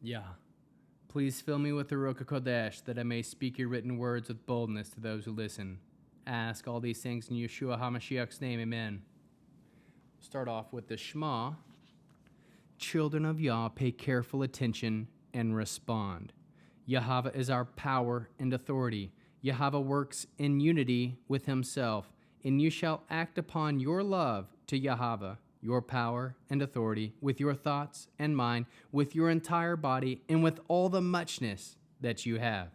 Yah, please fill me with the Ruach HaKodesh, that I may speak your written words with boldness to those who listen. Ask all these things in Yeshua HaMashiach's name, amen. Start off with the Shema. Children of Yah, pay careful attention and respond. Yahweh is our power and authority. Yahweh works in unity with himself, and you shall act upon your love to Yahweh, your power and authority, with your thoughts and mind, with your entire body, and with all the muchness that you have.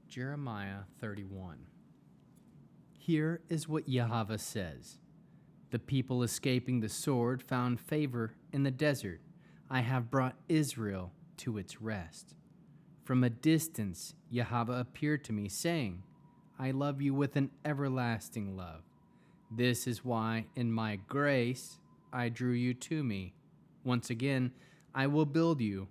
Jeremiah 31. Here is what Yahweh says. The people escaping the sword found favor in the desert. I have brought Israel to its rest. From a distance, Yahweh appeared to me, saying, I love you with an everlasting love. This is why, in my grace, I drew you to me. Once again, I will build you.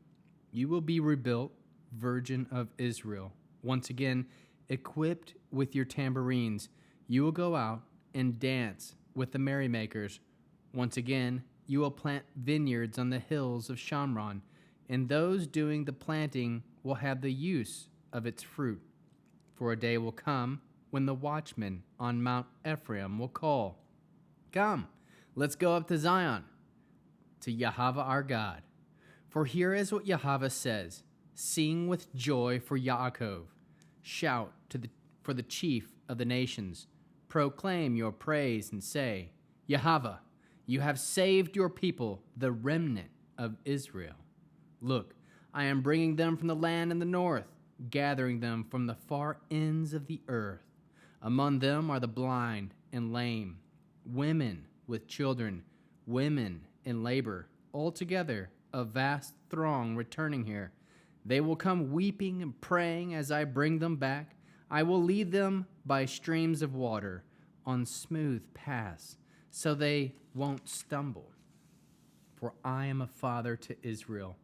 You will be rebuilt, Virgin of Israel. Once again, equipped with your tambourines, you will go out and dance with the merrymakers. Once again, you will plant vineyards on the hills of Shamron, and those doing the planting will have the use of its fruit. For a day will come when the watchmen on Mount Ephraim will call, Come, let's go up to Zion, to Yahweh our God. For here is what Yahweh says, Sing with joy for Yaakov, shout for the chief of the nations, proclaim your praise and say, Yahweh, you have saved your people, the remnant of Israel. Look, I am bringing them from the land in the north, gathering them from the far ends of the earth. Among them are the blind and lame, women with children, women in labor, altogether a vast throng returning here. They will come weeping and praying as I bring them back. I will lead them by streams of water on smooth paths, so they won't stumble. For I am a father to Israel,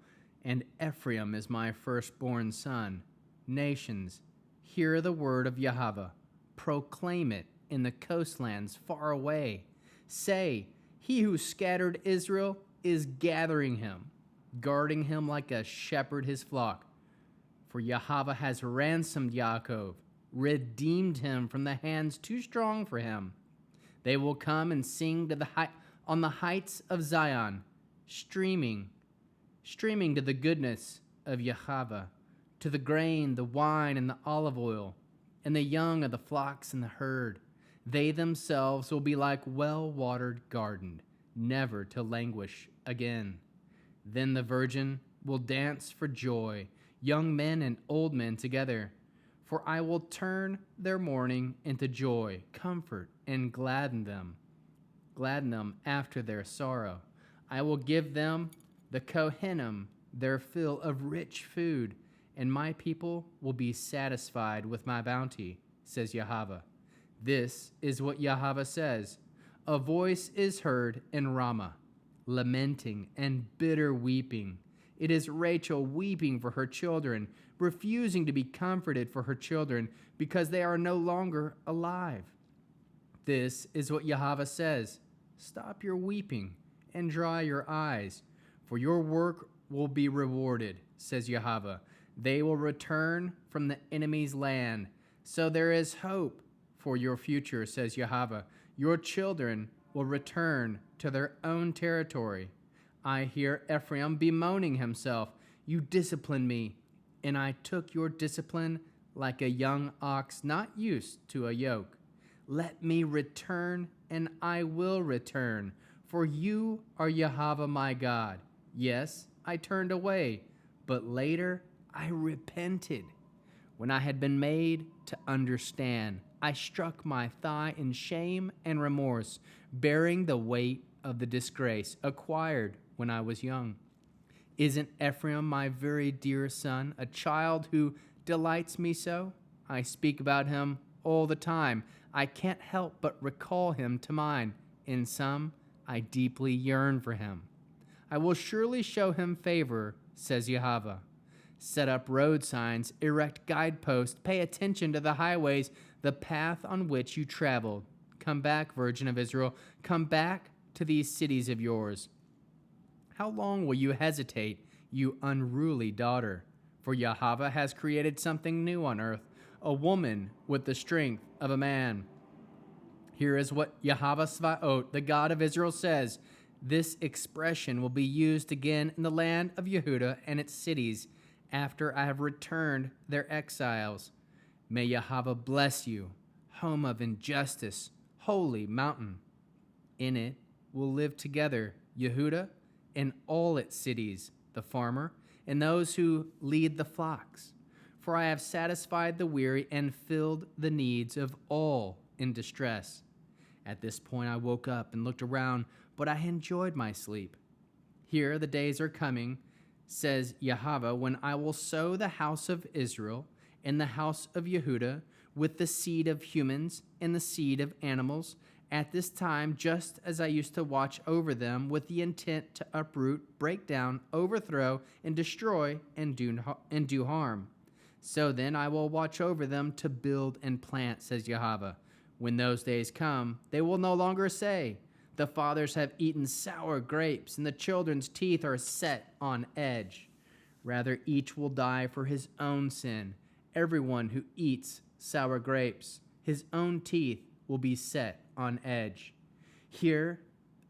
and Ephraim is my firstborn son. Nations, hear the word of Yahweh. Proclaim it in the coastlands far away. Say, he who scattered Israel is gathering him, guarding him like a shepherd his flock. For Yahweh has ransomed Yaakov, redeemed him from the hands too strong for him. They will come and sing on the heights of Zion, streaming to the goodness of Yahweh, to the grain, the wine, and the olive oil, and the young of the flocks and the herd. They themselves will be like well-watered garden, never to languish again. Then the virgin will dance for joy, young men and old men together. For I will turn their mourning into joy, comfort, and gladden them after their sorrow. I will give them, the Kohanim, their fill of rich food, and my people will be satisfied with my bounty, says Yahweh. This is what Yahweh says. A voice is heard in Ramah, lamenting and bitter weeping. It is Rachel weeping for her children, refusing to be comforted for her children because they are no longer alive. This is what Yahweh says. Stop your weeping and dry your eyes, for your work will be rewarded, says Yahweh. They will return from the enemy's land. So there is hope for your future, says Yahweh. Your children will return to their own territory. I hear Ephraim bemoaning himself. You disciplined me, and I took your discipline like a young ox not used to a yoke. Let me return, and I will return, for you are Yahweh my God. Yes, I turned away, but later I repented. When I had been made to understand, I struck my thigh in shame and remorse, bearing the weight of the disgrace acquired when I was young. Isn't Ephraim my very dear son, a child who delights me so? I speak about him all the time. I can't help but recall him to mind. In some, I deeply yearn for him. I will surely show him favor, says Yahweh. Set up road signs, erect guideposts, pay attention to the highways, the path on which you traveled. Come back, Virgin of Israel, come back to these cities of yours. How long will you hesitate, you unruly daughter? For Yahweh has created something new on earth, a woman with the strength of a man. Here is what Yahweh Svaot, the God of Israel, says. This expression will be used again in the land of Yehuda and its cities after I have returned their exiles. May Yahweh bless you, home of injustice, holy mountain. In it will live together Yehuda and all its cities, the farmer, and those who lead the flocks. For I have satisfied the weary and filled the needs of all in distress. At this point I woke up and looked around, but I enjoyed my sleep. Here the days are coming, says Yahweh, when I will sow the house of Israel and the house of Yehuda with the seed of humans and the seed of animals, at this time, just as I used to watch over them with the intent to uproot, break down, overthrow, and destroy, and do harm. So then I will watch over them to build and plant, says Yahweh. When those days come, they will no longer say, the fathers have eaten sour grapes, and the children's teeth are set on edge. Rather, each will die for his own sin. Everyone who eats sour grapes, his own teeth will be set on edge. Here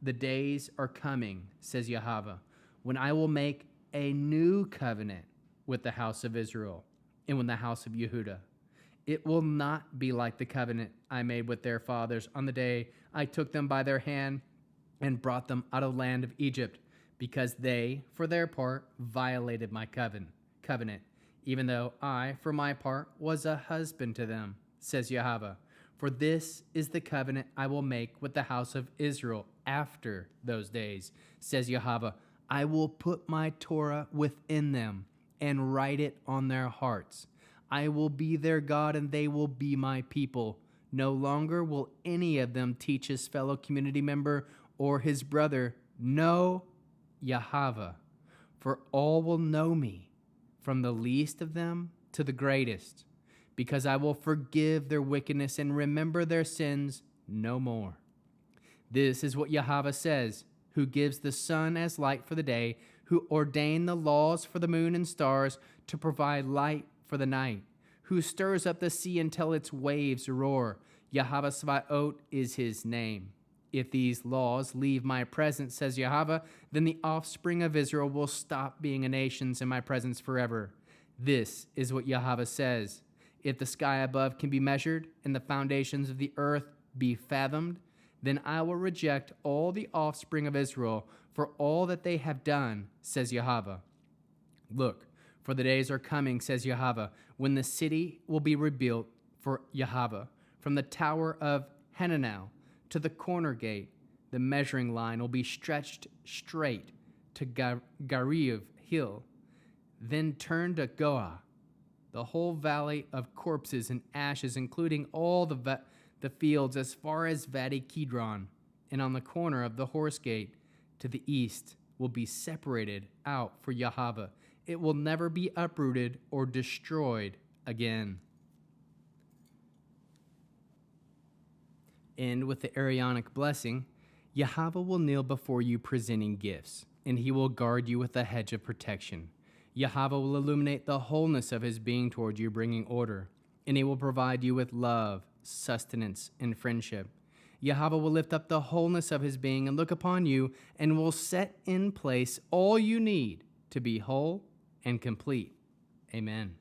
the days are coming, says Yahweh, when I will make a new covenant with the house of Israel and with the house of Yehuda. It will not be like the covenant I made with their fathers on the day I took them by their hand and brought them out of the land of Egypt, because they, for their part, violated my covenant, even though I, for my part, was a husband to them, says Yahweh. For this is the covenant I will make with the house of Israel after those days, says Yahweh. I will put my Torah within them and write it on their hearts. I will be their God, and they will be my people. No longer will any of them teach his fellow community member or his brother, know Yahweh, for all will know me, from the least of them to the greatest, because I will forgive their wickedness and remember their sins no more. This is what Yahweh says, who gives the sun as light for the day, who ordained the laws for the moon and stars to provide light for the night, who stirs up the sea until its waves roar. Yahweh Svaot is his name. If these laws leave my presence, says Yahweh, then the offspring of Israel will stop being a nation in my presence forever. This is what Yahweh says. If the sky above can be measured and the foundations of the earth be fathomed, then I will reject all the offspring of Israel for all that they have done, says Yahweh. Look, for the days are coming, says Yahweh, when the city will be rebuilt for Yahweh. From the tower of Hananel to the corner gate, the measuring line will be stretched straight to Gariv Hill, then turn to Goah, the whole valley of corpses and ashes, including all the fields as far as Vadi Kidron, and on the corner of the horse gate to the east will be separated out for Yahweh. It will never be uprooted or destroyed again. And with the Aaronic blessing, Yahweh will kneel before you presenting gifts, and he will guard you with a hedge of protection. Yahweh will illuminate the wholeness of his being toward you, bringing order, and he will provide you with love, sustenance, and friendship. Yahweh will lift up the wholeness of his being and look upon you, and will set in place all you need to be whole and complete. Amen.